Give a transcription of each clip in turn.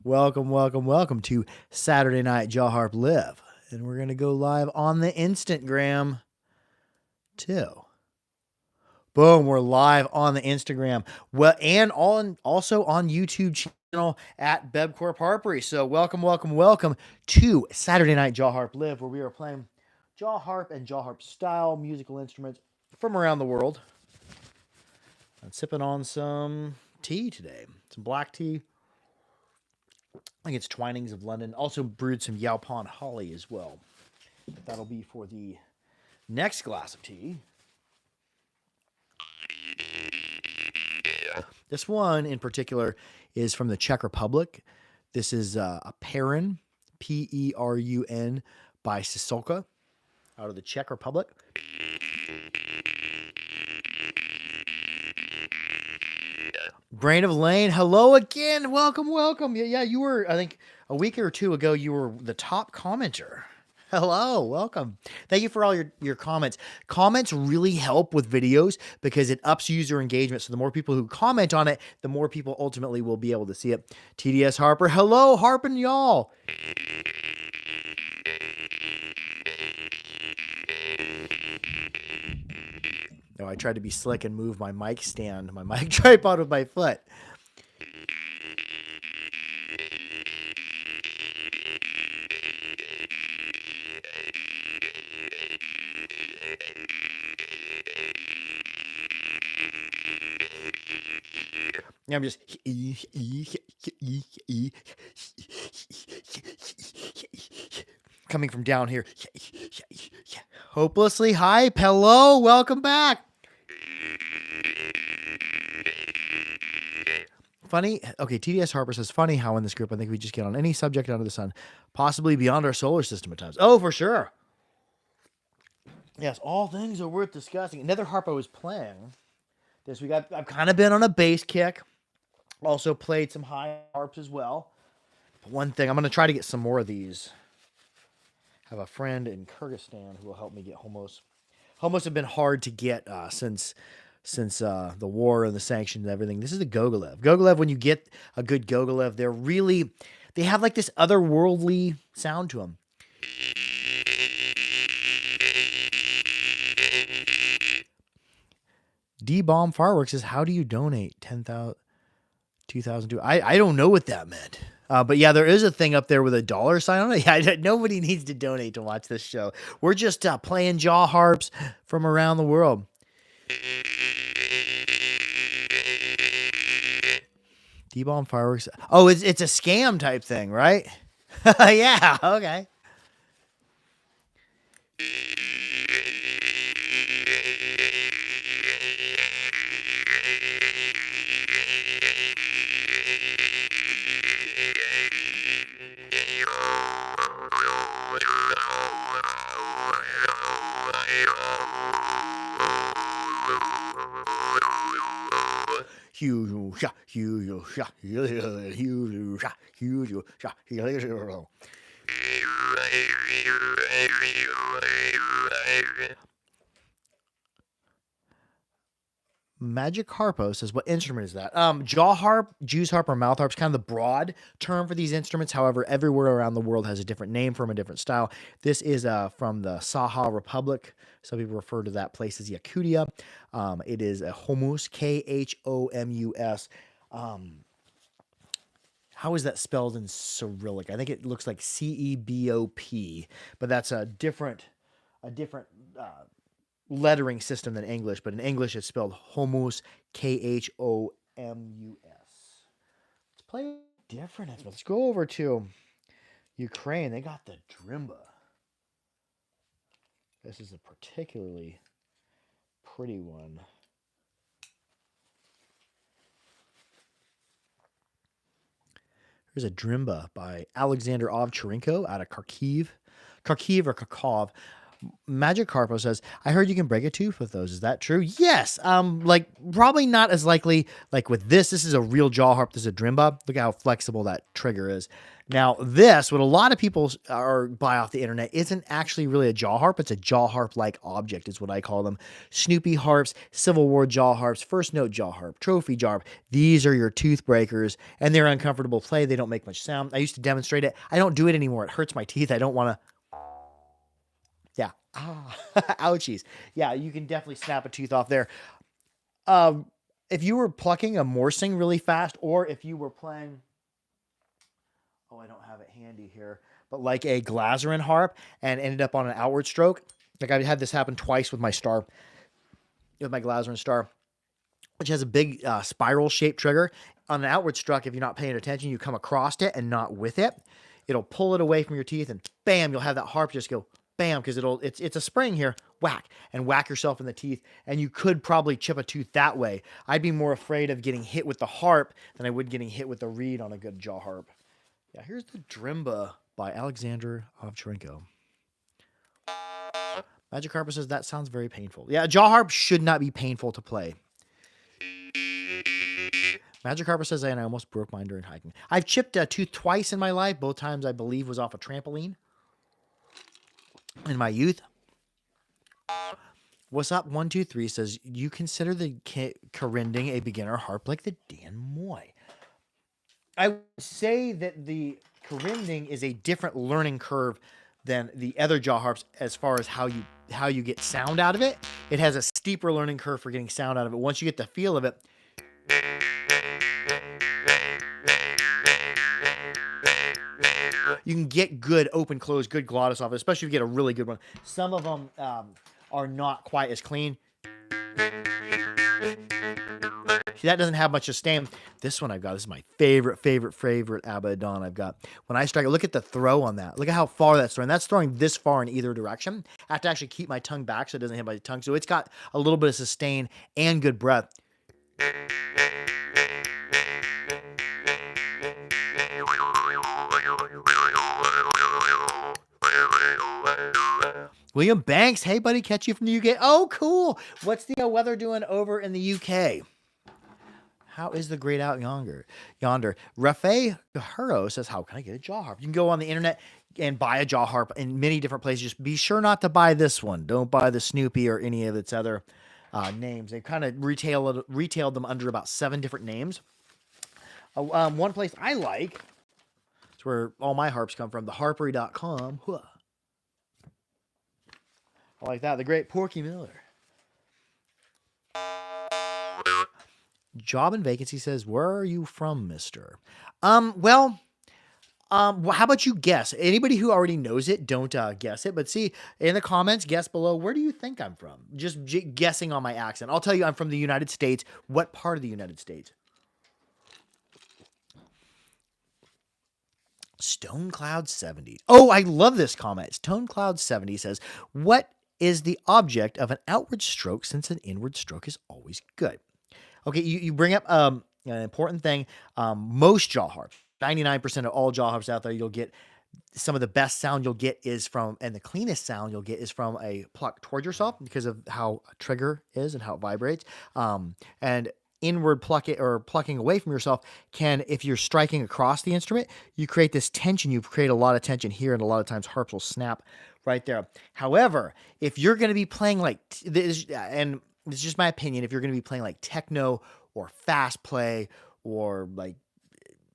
Welcome, welcome, welcome to Saturday Night Jaw Harp Live. And we're going to go live on the Instagram too. Boom, we're live on the Instagram. Well, and also on YouTube channel at Bebcorp Harpery. So welcome, welcome, welcome to Saturday Night Jaw Harp Live, where we are playing jaw harp and jaw harp style musical instruments from around the world. I'm sipping on some tea today, some black tea. I think it's Twinings of London. Also brewed some Yaupon holly as well. That'll be for the next glass of tea. This one in particular is from the Czech Republic. This is a Perun, Perun, by Sisolka, out of the Czech Republic. Brain of Lane, hello again. Welcome, welcome. Yeah, you were, I think, a week or two ago, you were the top commenter. Hello, welcome. Thank you for all your comments. Comments really help with videos because it ups user engagement. So the more people who comment on it, the more people ultimately will be able to see it. TDS Harper, hello, harping y'all. Oh, I tried to be slick and move my mic stand, my mic tripod with my foot. I'm just coming from down here. Hopelessly hype. Hello, welcome back. Funny. Okay, TDS Harper says, funny how in this group I think we just get on any subject under the sun, possibly beyond our solar system at times. Oh, for sure. Yes, all things are worth discussing. Another harp I was playing this week. I've kind of been on a bass kick. Also played some high harps as well. But one thing, I'm going to try to get some more of these. I have a friend in Kyrgyzstan who will help me get homos. Homos have been hard to get since the war and the sanctions and everything. This is the Gogolev. Gogolev, when you get a good Gogolev, they have like this otherworldly sound to them. D-Bomb Fireworks says, how do you donate 10,000, 2,000? I don't know what that meant. But yeah, there is a thing up there with a dollar sign on it. Yeah, nobody needs to donate to watch this show. We're just playing jaw harps from around the world. D-Bomb Fireworks. Oh, it's a scam type thing, right? Yeah, okay. Magic Harpo says, what instrument is that? Jaw harp, Jew's harp, or mouth harp is kind of the broad term for these instruments. However, everywhere around the world has a different name from a different style. This is from the Saha Republic. Some people refer to that place as Yakutia. It is a Homus, K-H-O-M-U-S. How is that spelled in Cyrillic? I think it looks like C-E-B-O-P, but that's a different lettering system than English, but in English it's spelled Homus, K-H-O-M-U-S. Let's play different instruments. Let's go over to Ukraine. They got the Drimba. This is a particularly pretty one. Here's a Drimba by Alexander Ovcharenko out of Kharkiv or Kharkov. Magic Carpo says, I heard you can break a tooth with those. Is that true? Yes. Like probably not as likely like with this. This is a real jaw harp. This is a Drimba. Look how flexible that trigger is. Now, this, what a lot of people are buy off the internet, isn't actually really a jaw harp. It's a jaw harp like object, is what I call them. Snoopy harps, Civil War jaw harps, first note jaw harp, trophy jaw harp. These are your tooth breakers, and they're uncomfortable to play. They don't make much sound. I used to demonstrate it. I don't do it anymore. It hurts my teeth. I don't want to. Yeah. Ah, ouchies. Yeah, you can definitely snap a tooth off there. Um, if you were plucking a morsing really fast, or if you were playing, oh, I don't have it handy here, but like a Glazerin harp and ended up on an outward stroke. Like I had this happen twice with my star, with my Glazerin star, which has a big spiral shaped trigger. On an outward stroke, if you're not paying attention, you come across it and not with it. It'll pull it away from your teeth, and bam, you'll have that harp just go bam, because it's a spring here, whack, and whack yourself in the teeth, and you could probably chip a tooth that way. I'd be more afraid of getting hit with the harp than I would getting hit with the reed on a good jaw harp. Yeah, here's the Drimba by Alexander Ovcharenko. Magic Carpet says that sounds very painful. Yeah, jaw harp should not be painful to play. Magic Carpet says, and I almost broke mine during hiking. I've chipped a tooth twice in my life. Both times, I believe, was off a trampoline in my youth. What's up? 123 says, you consider the Corinding a beginner harp like the Dan Moy? I would say that the Corinding is a different learning curve than the other jaw harps as far as how you get sound out of it. It has a steeper learning curve for getting sound out of it. Once you get the feel of it, you can get good open close, good glottis off it, especially if you get a really good one. Some of them are not quite as clean. See, that doesn't have much sustain. This one I've got, this is my favorite Abaddon I've got. When I strike, look at the throw on that. Look at how far that's throwing. That's throwing this far in either direction. I have to actually keep my tongue back so it doesn't hit my tongue. So it's got a little bit of sustain and good breath. William Banks, hey buddy, catch you from the UK. Oh, cool. What's the weather doing over in the UK? How is the great out yonder? Rafe Gahuro says, how can I get a jaw harp? You can go on the internet and buy a jaw harp in many different places. Just be sure not to buy this one. Don't buy the Snoopy or any of its other names. They kind of retailed them under about 7 different names. One place I like, it's where all my harps come from, theharpery.com. I like that. The great Porky Miller. Job and Vacancy says, where are you from, mister? Well, how about you guess? Anybody who already knows it, don't guess it. But see, in the comments, guess below, where do you think I'm from? Just guessing on my accent. I'll tell you I'm from the United States. What part of the United States? StoneCloud70. Oh, I love this comment. StoneCloud70 says, what is the object of an outward stroke since an inward stroke is always good? Okay, you bring up an important thing. Most jaw harps, 99% of all jaw harps out there, you'll get some of the best sound you'll get is from, and the cleanest sound you'll get is from a pluck towards yourself because of how a trigger is and how it vibrates. And inward plucking away from yourself can, if you're striking across the instrument, you create this tension. You create a lot of tension here, and a lot of times harps will snap right there. However, if you're going to be playing like this, and it's just my opinion, if you're going to be playing like techno or fast play or like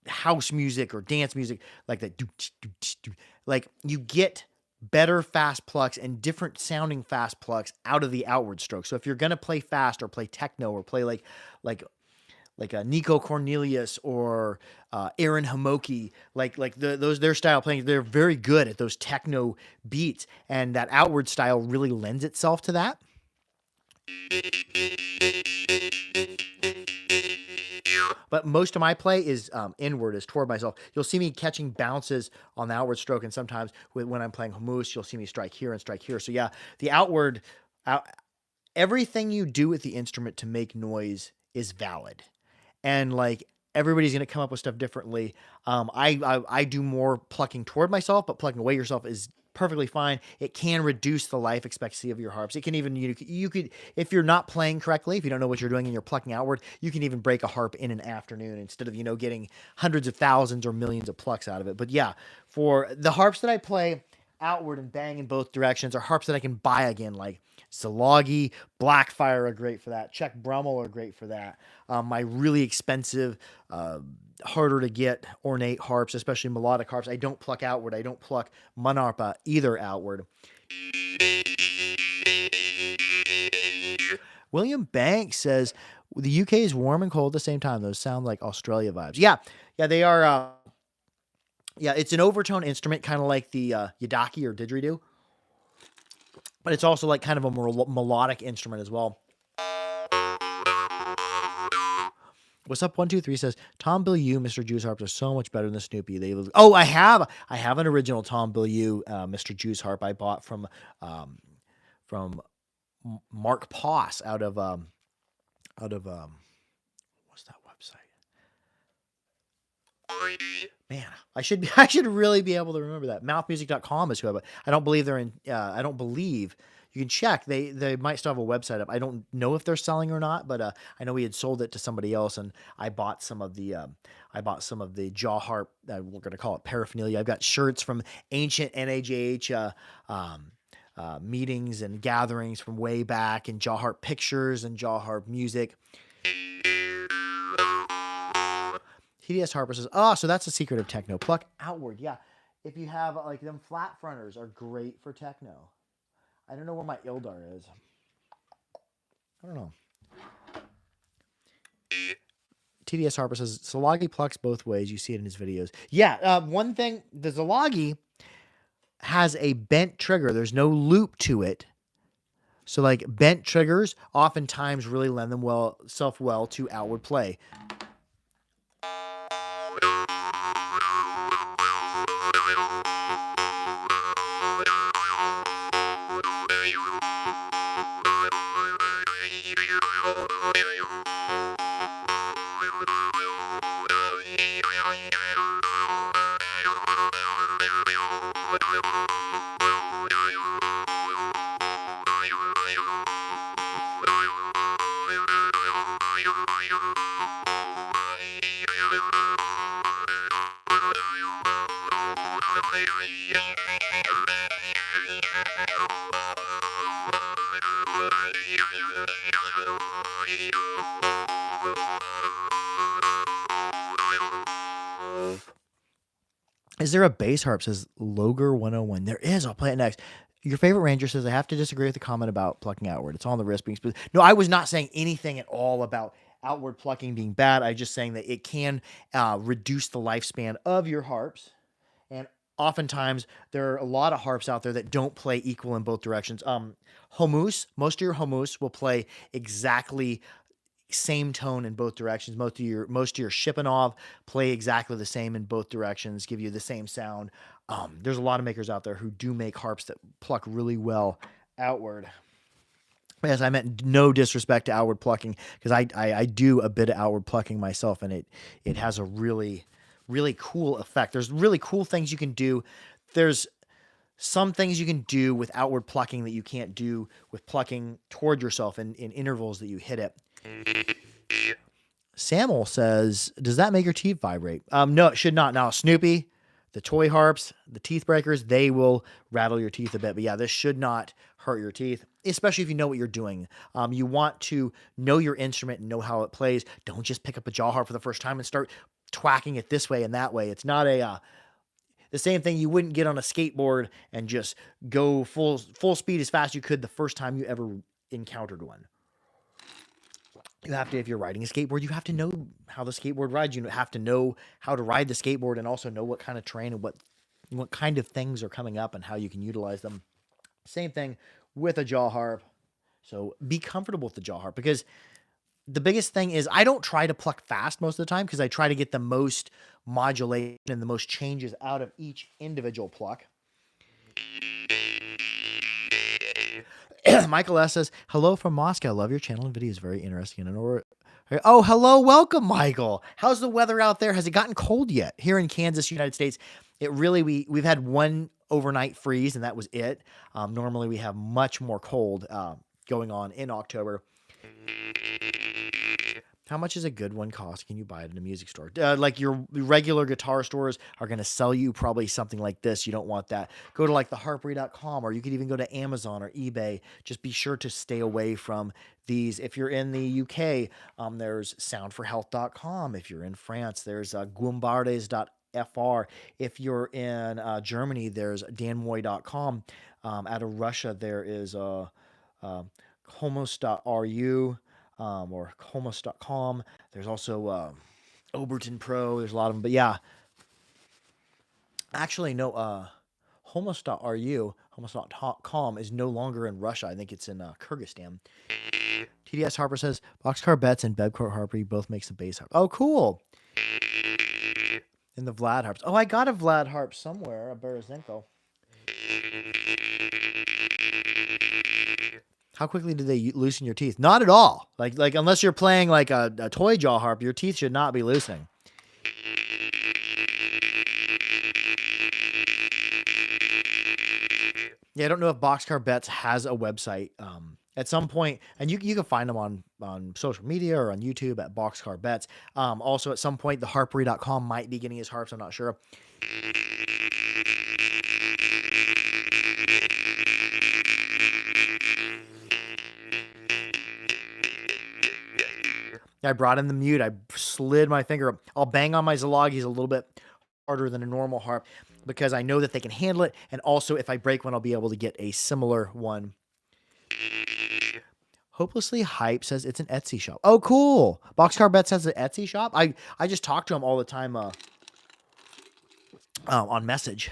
house music or dance music, like that, like you get better fast plucks and different sounding fast plucks out of the outward stroke. So if you're going to play fast or play techno or play like a Nico Cornelius or Aaron Hamoki, like their style playing, they're very good at those techno beats, and that outward style really lends itself to that. But most of my play is inward, is toward myself. You'll see me catching bounces on the outward stroke, and sometimes when I'm playing hummus, you'll see me strike here and strike here. So yeah, the outward, everything you do with the instrument to make noise is valid, and like everybody's gonna come up with stuff differently. I do more plucking toward myself, but plucking away yourself is perfectly fine. It can reduce the life expectancy of your harps. It can even, you could, if you're not playing correctly, if you don't know what you're doing and you're plucking outward, you can even break a harp in an afternoon instead of, getting hundreds of thousands or millions of plucks out of it. But yeah, for the harps that I play outward and bang in both directions are harps that I can buy again, like Zalogi, Blackfire are great for that. Czech Brummel are great for that. My really expensive, harder to get ornate harps, especially melodic harps, I don't pluck outward. I don't pluck Manarpa either outward. William Banks says the UK is warm and cold at the same time. Those sound like Australia vibes. Yeah, they are. Yeah, it's an overtone instrument, kind of like the Yadaki or didgeridoo, but it's also like kind of a melodic instrument as well. What's up? 123 says Tom Bilyeu, Mr. Juice harps are so much better than the Snoopy. I have an original Tom Bilyeu, Mr. Juice harp I bought from Mark Poss out of what's that website? Man, I should really be able to remember that. Mouthmusic.com is who I don't believe they're in. I don't believe. You can check. They might still have a website up. I don't know if they're selling or not, but I know we had sold it to somebody else, and I bought some of the Jaw Harp. We're going to call it paraphernalia. I've got shirts from ancient NAJH meetings and gatherings from way back, and Jaw Harp pictures and Jaw Harp music. TDS Harper says, so that's the secret of techno. Pluck outward. Yeah. If you have like them flat fronters are great for techno. I don't know where my Ildar is. I don't know. TDS Harper says, Zalogi plucks both ways. You see it in his videos. Yeah. One thing, the Zalogi has a bent trigger. There's no loop to it. So like bent triggers oftentimes really lend themselves well to outward play. Is there a bass harp? Says Loger 101. There is. I'll play it next. Your favorite ranger says, I have to disagree with the comment about plucking outward. It's all on the wrist being smooth. No, I was not saying anything at all about outward plucking being bad. I just saying that it can reduce the lifespan of your harps. And oftentimes there are a lot of harps out there that don't play equal in both directions. Homus, most of your homus will play exactly same tone in both directions. Most of your Shipanov play exactly the same in both directions, give you the same sound. There's a lot of makers out there who do make harps that pluck really well outward. Yes, I meant no disrespect to outward plucking, because I do a bit of outward plucking myself, and it has a really, really cool effect. There's really cool things you can do. There's some things you can do with outward plucking that you can't do with plucking toward yourself in intervals that you hit it. Samuel says, does that make your teeth vibrate? No, it should not. Now, Snoopy, the toy harps, the teeth breakers, they will rattle your teeth a bit. But yeah, this should not hurt your teeth, especially if you know what you're doing. You want to know your instrument and know how it plays. Don't just pick up a jaw harp for the first time and start twacking it this way and that way. It's not the same thing you wouldn't get on a skateboard and just go full speed as fast as you could the first time you ever encountered one. You have to, if you're riding a skateboard, you have to know how the skateboard rides. You have to know how to ride the skateboard and also know what kind of terrain and what kind of things are coming up and how you can utilize them. Same thing with a jaw harp. So be comfortable with the jaw harp, because the biggest thing is I don't try to pluck fast most of the time, because I try to get the most modulation and the most changes out of each individual pluck. Michael S. says, hello from Moscow. Love your channel and videos. Very interesting. Oh, hello. Welcome, Michael. How's the weather out there? Has it gotten cold yet? Here in Kansas, United States, it really, we've had one overnight freeze, and that was it. Normally we have much more cold going on in October. How much is a good one cost? Can you buy it in a music store? Like your regular guitar stores are going to sell you probably something like this. You don't want that. Go to like theharpery.com, or you could even go to Amazon or eBay. Just be sure to stay away from these. If you're in the UK, there's soundforhealth.com. If you're in France, there's guimbardes.fr. If you're in Germany, there's danmoy.com. Out of Russia, there is homos.ru. Or homos.com. There's also Overton Pro. There's a lot of them. But yeah, actually, no, homos.com is no longer in Russia. I think it's in Kyrgyzstan. TDS Harper says, Boxcar Betts and Bebcourt Harper both makes the bass harp. Oh, cool. And the Vlad Harps. Oh, I got a Vlad Harp somewhere, a Berezhenko. How quickly do they loosen your teeth? Not at all. Like unless you're playing like a toy jaw harp, your teeth should not be loosening. Yeah, I don't know if Boxcar Betts has a website. At some point, and you can find them on social media or on YouTube at Boxcar Betts. Also, at some point, theharpery.com might be getting his harps. I'm not sure. I brought in the mute. I slid my finger. I'll bang on my Zalogies a little bit harder than a normal harp because I know that they can handle it. And also, if I break one, I'll be able to get a similar one. Hopelessly Hype says it's an Etsy shop. Oh, cool. Boxcar Betts has an Etsy shop. I just talk to him all the time on message.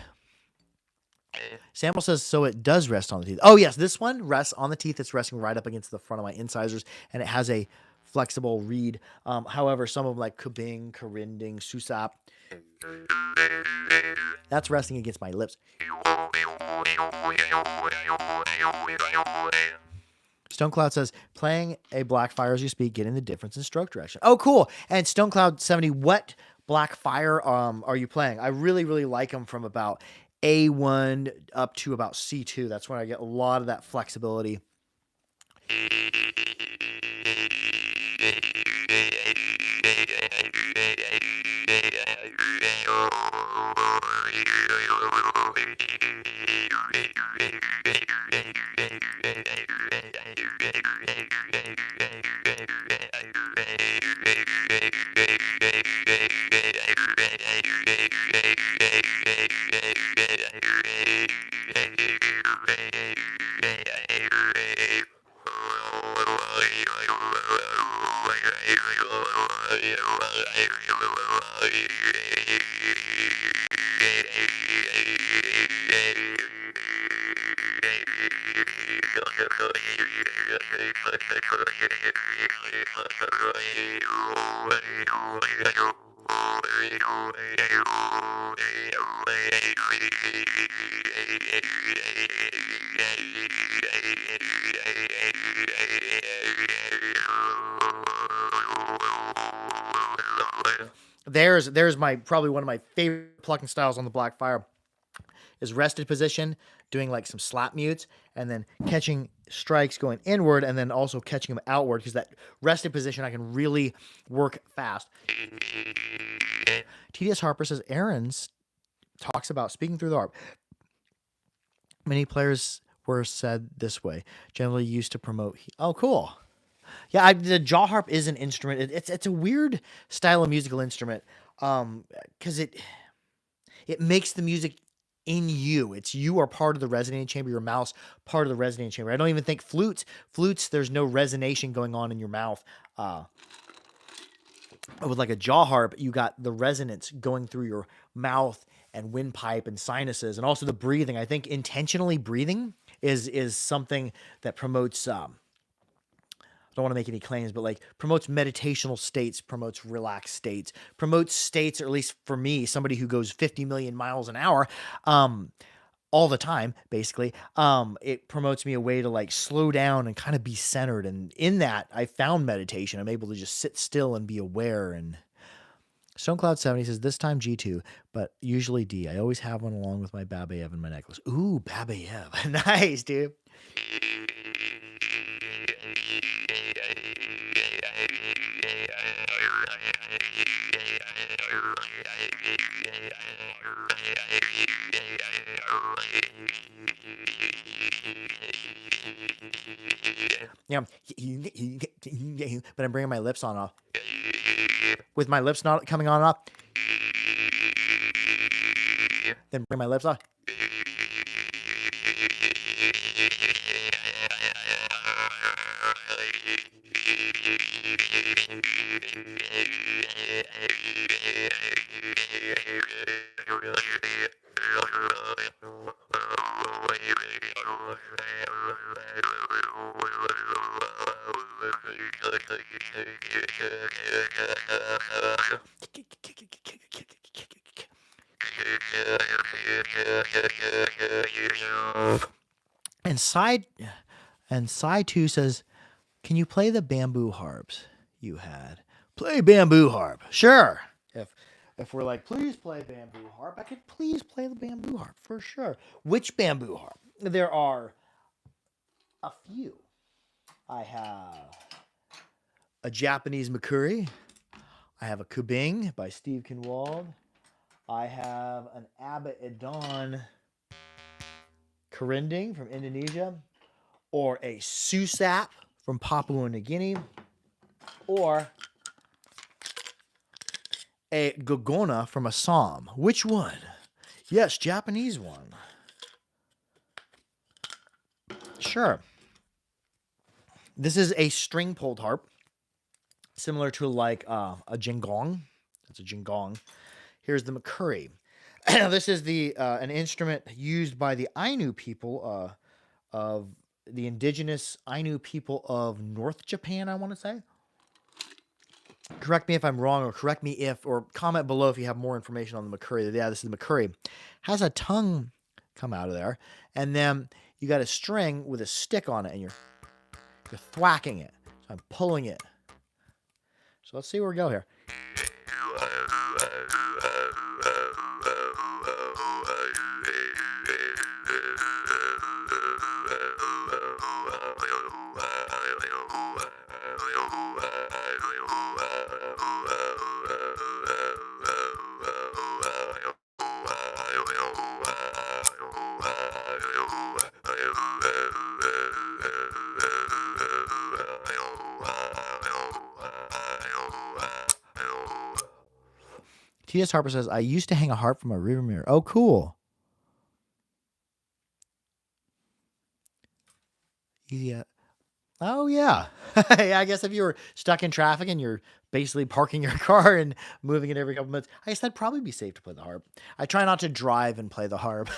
Samuel says, so it does rest on the teeth. Oh, yes. This one rests on the teeth. It's resting right up against the front of my incisors, and it has a flexible reed. However, some of them like Kubing, Karinding, Susap, that's resting against my lips. Stonecloud says, playing a Blackfire as you speak, getting the difference in stroke direction. Oh, cool. And Stonecloud70, what Blackfire are you playing? I really, really like them from about A1 up to about C2. That's where I get a lot of that flexibility. There's my probably one of my favorite plucking styles on the Blackfire is rested position, doing like some slap mutes, and then catching strikes going inward, and then also catching them outward, because that rested position I can really work fast. TDS Harper says, Aaron's talks about speaking through the harp. Many players were said this way, generally used to promote. Oh, cool. Yeah, the Jaw Harp is an instrument. It's a weird style of musical instrument, because it makes the music in you. It's you are part of the resonating chamber, your mouth's part of the resonating chamber. I don't even think flutes, there's no resonation going on in your mouth. With like a Jaw Harp, you got the resonance going through your mouth and windpipe and sinuses, and also the breathing. I think intentionally breathing is something that promotes I don't want to make any claims, but like promotes meditational states, promotes relaxed states, promotes states, or at least for me, somebody who goes 50 million miles an hour, all the time, basically, it promotes me a way to like slow down and kind of be centered. And in that, I found meditation. I'm able to just sit still and be aware. And StoneCloud70 says, this time G2, but usually D. I always have one along with my Babayev in my necklace. Ooh, Babayev. Nice, dude. Yeah, but I'm bringing my lips on off. With my lips not coming on off, then bring my lips off. And side 2 says, can you play the bamboo harps you had? Play bamboo harp. Sure. If we're like, please play bamboo harp, I could please play the bamboo harp for sure. Which bamboo harp? There are a few. I have a Japanese Makuri. I have a Kubing by Steve Kinwald. I have an Abbott Edon Kerinding from Indonesia, or a Susap from Papua New Guinea, or a Gogona from Assam. Which one? Yes, Japanese one. Sure. This is a string-pulled harp, similar to like a jingong. That's a jingong. Here's the Makuri. This is an instrument used by the Ainu people of the indigenous Ainu people of North Japan, I want to say. Correct me if I'm wrong, or correct me if, or comment below if you have more information on the Makuri. Yeah, this is the Makuri. Has a tongue come out of there, and then you got a string with a stick on it, and you're thwacking it. So I'm pulling it. So let's see where we go here. T.S. Harper says, I used to hang a harp from a rear mirror. Oh, cool. Yeah. Oh, yeah. Yeah, I guess if you were stuck in traffic and you're basically parking your car and moving it every couple minutes, I guess that'd probably be safe to play the harp. I try not to drive and play the harp.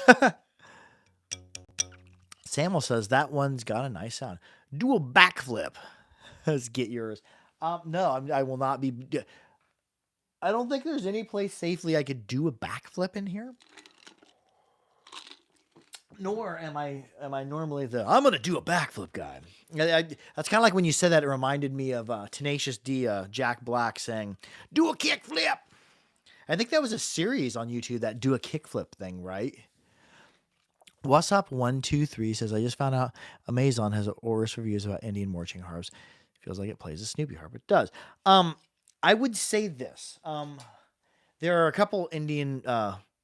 Samuel says, that one's got a nice sound. Do a backflip. Let's get yours. No, I will not be. I don't think there's any place safely I could do a backflip in here. Nor am I normally I'm gonna do a backflip guy. That's kind of like when you said that. It reminded me of Tenacious D, Jack Black saying, "Do a kickflip." I think that was a series on YouTube, that do a kickflip thing, right? What's up? 123 says, I just found out Amazon has Oris reviews about Indian marching harps. Feels like it plays a Snoopy harp. It does. I would say this. There are a couple Indian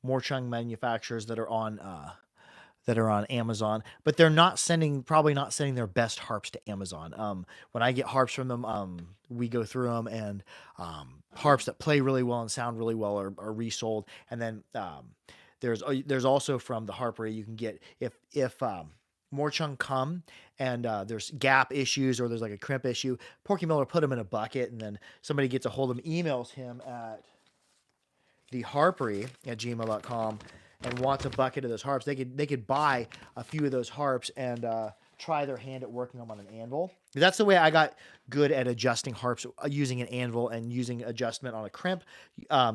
Morchung manufacturers that are on Amazon, but they're probably not sending their best harps to Amazon. When I get harps from them, we go through them, and harps that play really well and sound really well are resold. And then there's also from the harpery you can get, if Morchung come and there's gap issues or there's like a crimp issue, Porky Miller put them in a bucket, and then somebody gets a hold of him, emails him at theharpery@gmail.com and wants a bucket of those harps. They could buy a few of those harps and try their hand at working them on an anvil. That's the way I got good at adjusting harps, using an anvil and using adjustment on a crimp.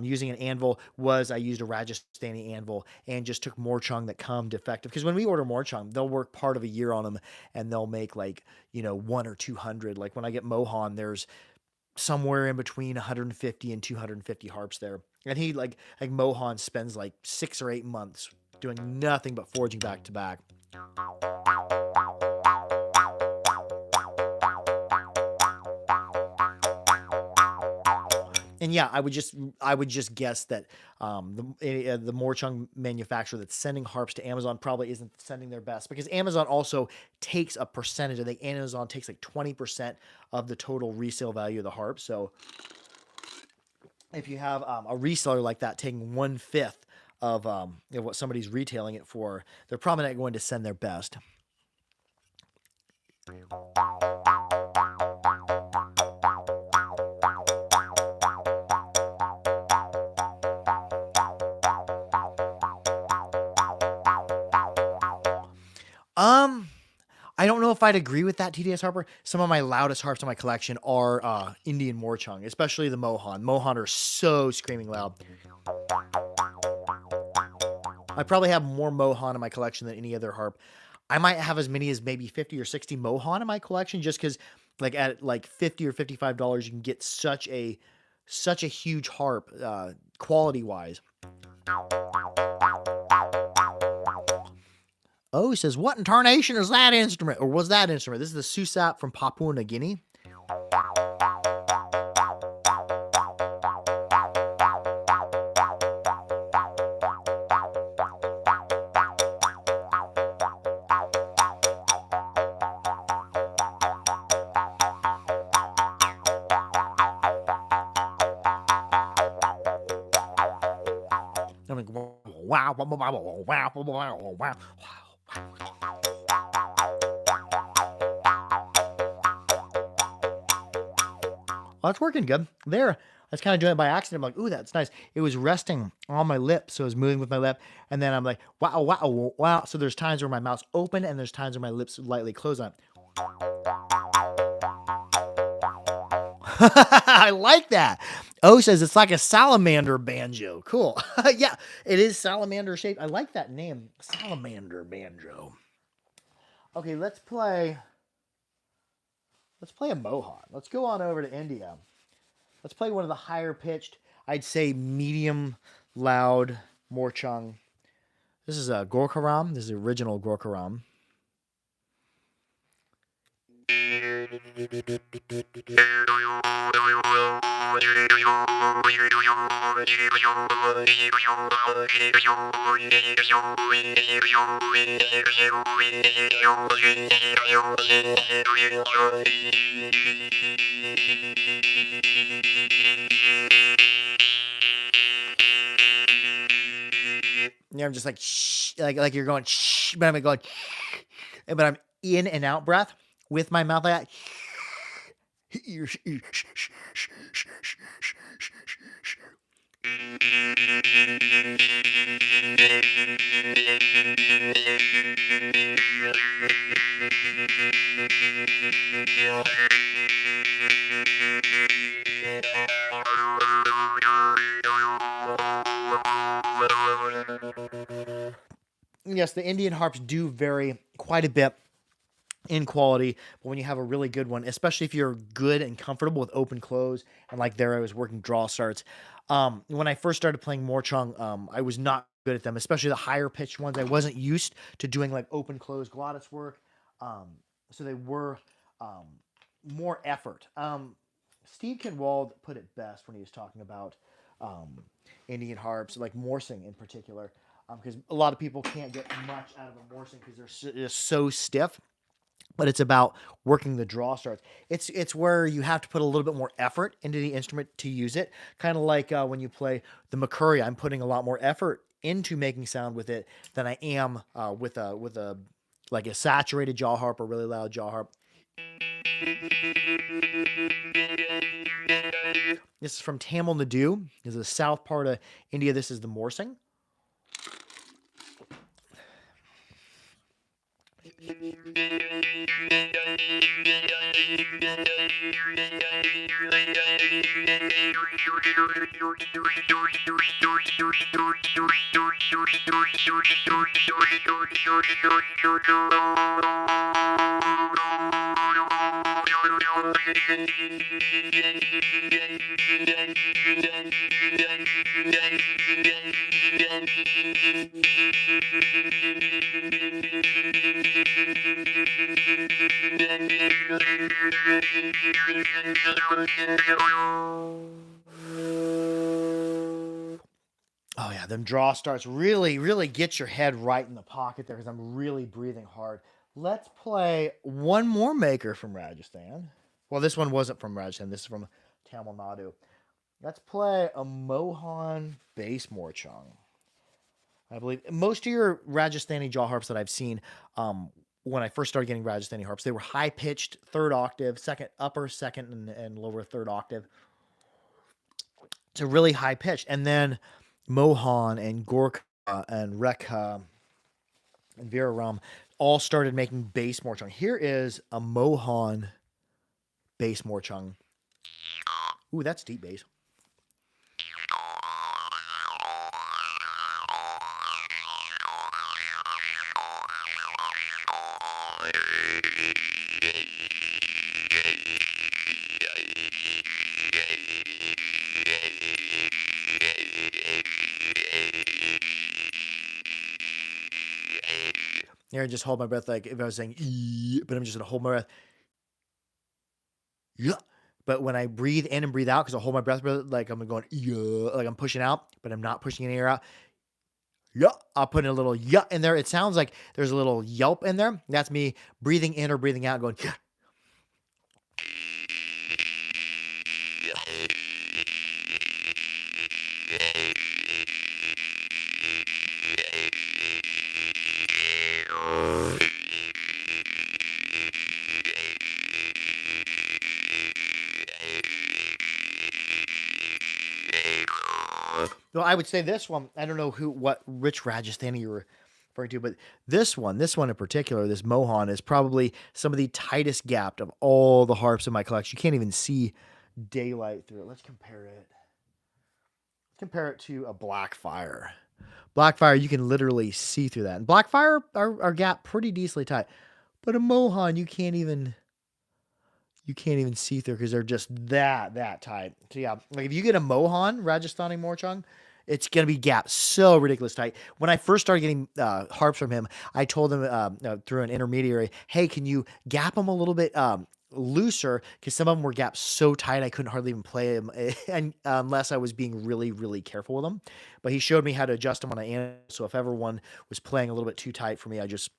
Using an anvil was, I used a Rajasthani anvil and just took Morchung that come defective. Because when we order Morchung, they'll work part of a year on them and they'll make 1 or 200. Like when I get Mohan, there's somewhere in between 150 and 250 harps there. And he like Mohan spends like 6 or 8 months doing nothing but forging back to back. And yeah, I would just guess that the Morchung manufacturer that's sending harps to Amazon probably isn't sending their best, because Amazon also takes a percentage. I think Amazon takes like 20% of the total resale value of the harp. So if you have a reseller like that taking 1/5 of what somebody's retailing it for, they're probably not going to send their best. I don't know if I'd agree with that, TDS Harper. Some of my loudest harps in my collection are Indian Morchung, especially the Mohan. Mohan are so screaming loud. I probably have more Mohan in my collection than any other harp. I might have as many as maybe 50 or 60 Mohan in my collection, just because like at like $50 or $55 you can get such a huge harp quality wise. Oh, he says, what in tarnation is that instrument? Or was that instrument? This is the Susap from Papua New Guinea. I'm like, wow, wow, wow, wow, wow, wow. Oh, that's working good. There, I was kind of doing it by accident. I'm like, ooh, that's nice. It was resting on my lip, so it was moving with my lip. And then I'm like, wow, wow, wow. So there's times where my mouth's open and there's times where my lips lightly close on it. I like that. O says it's like a salamander banjo. Cool. Yeah, it is salamander shaped. I like that name, salamander banjo. Okay, let's play a Mohan. Let's go on over to India. Let's play one of the higher pitched, I'd say medium loud Morchung. This is a Gorkaram. This is the original Gorkaram. Yeah, I'm just like shh, like you're going shh, but I'm going, but I'm in and out breath with my mouth like that. Yes, the Indian harps do vary quite a bit in quality, but when you have a really good one, especially if you're good and comfortable with open close, and like there I was working draw starts. When I first started playing Morchung, I was not good at them, especially the higher pitched ones. I wasn't used to doing like open close glottis work, so they were more effort. Steve Kinwald put it best when he was talking about Indian harps, like Morsing in particular, because a lot of people can't get much out of a Morsing because they're just so stiff. But it's about working the draw starts. It's where you have to put a little bit more effort into the instrument to use it. Kind of like when you play the McCurry, I'm putting a lot more effort into making sound with it than I am with a like a saturated jaw harp or really loud jaw harp. This is from Tamil Nadu. This is the south part of India. This is the Morsing. Oh yeah, them draw starts really get your head right in the pocket there because I'm really breathing hard. Let's play one more maker from Rajasthan. Well, this one wasn't from Rajasthan. This is from Tamil Nadu. Let's play a Mohan bass morchung. I believe most of your Rajasthani jaw harps that I've seen, when I first started getting Rajasthani harps, they were high pitched, third octave, second, upper, second, and lower third octave. To really high pitched. And then Mohan and Gorkha and Rekha and Viraram all started making bass morchung. Here is a Mohan bass morchung. Ooh, that's deep bass. Here, I just hold my breath like if I was saying, but I'm just gonna hold my breath. Yeah. But when I breathe in and breathe out, because I hold my breath like I'm going, like I'm pushing out, but I'm not pushing any air out. Yeah, I'll put in a little yeah in there. It sounds like there's a little yelp in there. That's me breathing in or breathing out, going yeah. Well, I would say this one. I don't know what rich Rajasthani you were referring to, but this one in particular, this Mohan, is probably some of the tightest gapped of all the harps in my collection. You can't even see daylight through it. Let's compare it. Compare it to a Blackfire. Blackfire, you can literally see through that. And Blackfire are gapped pretty decently tight, but a Mohan, you can't even see through because they're just that tight. So yeah, like if you get a Mohan Rajasthani morchung, it's gonna be gapped so ridiculous tight. When I first started getting harps from him, I told him through an intermediary, hey, can you gap them a little bit looser? Because some of them were gapped so tight I couldn't hardly even play them, and unless I was being really careful with them. But he showed me how to adjust them on an amp. So if ever one was playing a little bit too tight for me, I just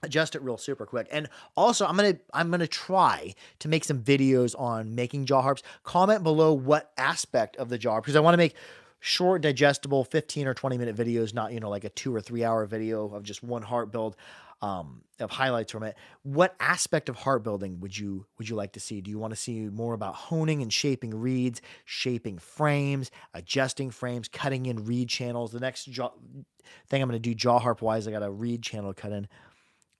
adjust it real super quick. And also I'm gonna try to make some videos on making jaw harps. Comment below what aspect of the jaw harp, because I want to make short, digestible 15 or 20-minute videos, not like a 2 or 3 hour video of just one harp build, of highlights from it. What aspect of harp building would you like to see? Do you want to see more about honing and shaping reeds, shaping frames, adjusting frames, cutting in reed channels? The next thing I'm going to do jaw harp wise, I got a reed channel cut in.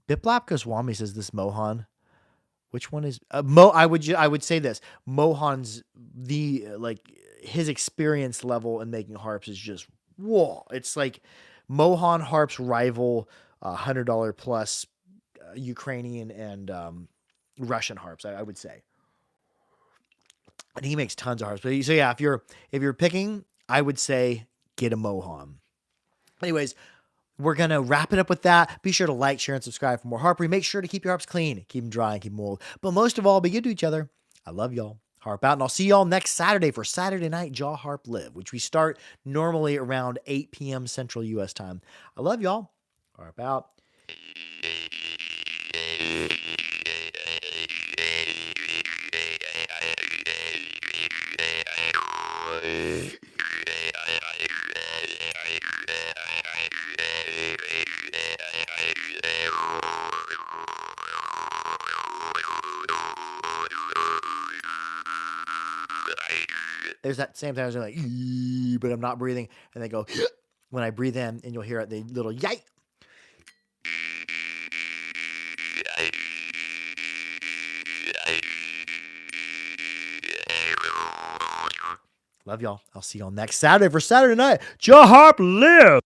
Biplap Goswami says this Mohan. Which one is I would say this Mohan's his experience level in making harps is just whoa. It's like Mohan harps rival $100 plus Ukrainian and Russian harps. I would say, and he makes tons of harps. But so yeah, if you're picking, I would say get a Mohan. Anyways, we're going to wrap it up with that. Be sure to like, share, and subscribe for more harpery. Make sure to keep your harps clean, keep them dry, and keep them old. But most of all, be good to each other. I love y'all. Harp out. And I'll see y'all next Saturday for Saturday Night Jaw Harp Live, which we start normally around 8 p.m. Central U.S. time. I love y'all. Harp out. There's that same time I was like, but I'm not breathing, and they go when I breathe in, and you'll hear it, the little yike. Love y'all. I'll see y'all next Saturday for Saturday Night Jaw Harp Live.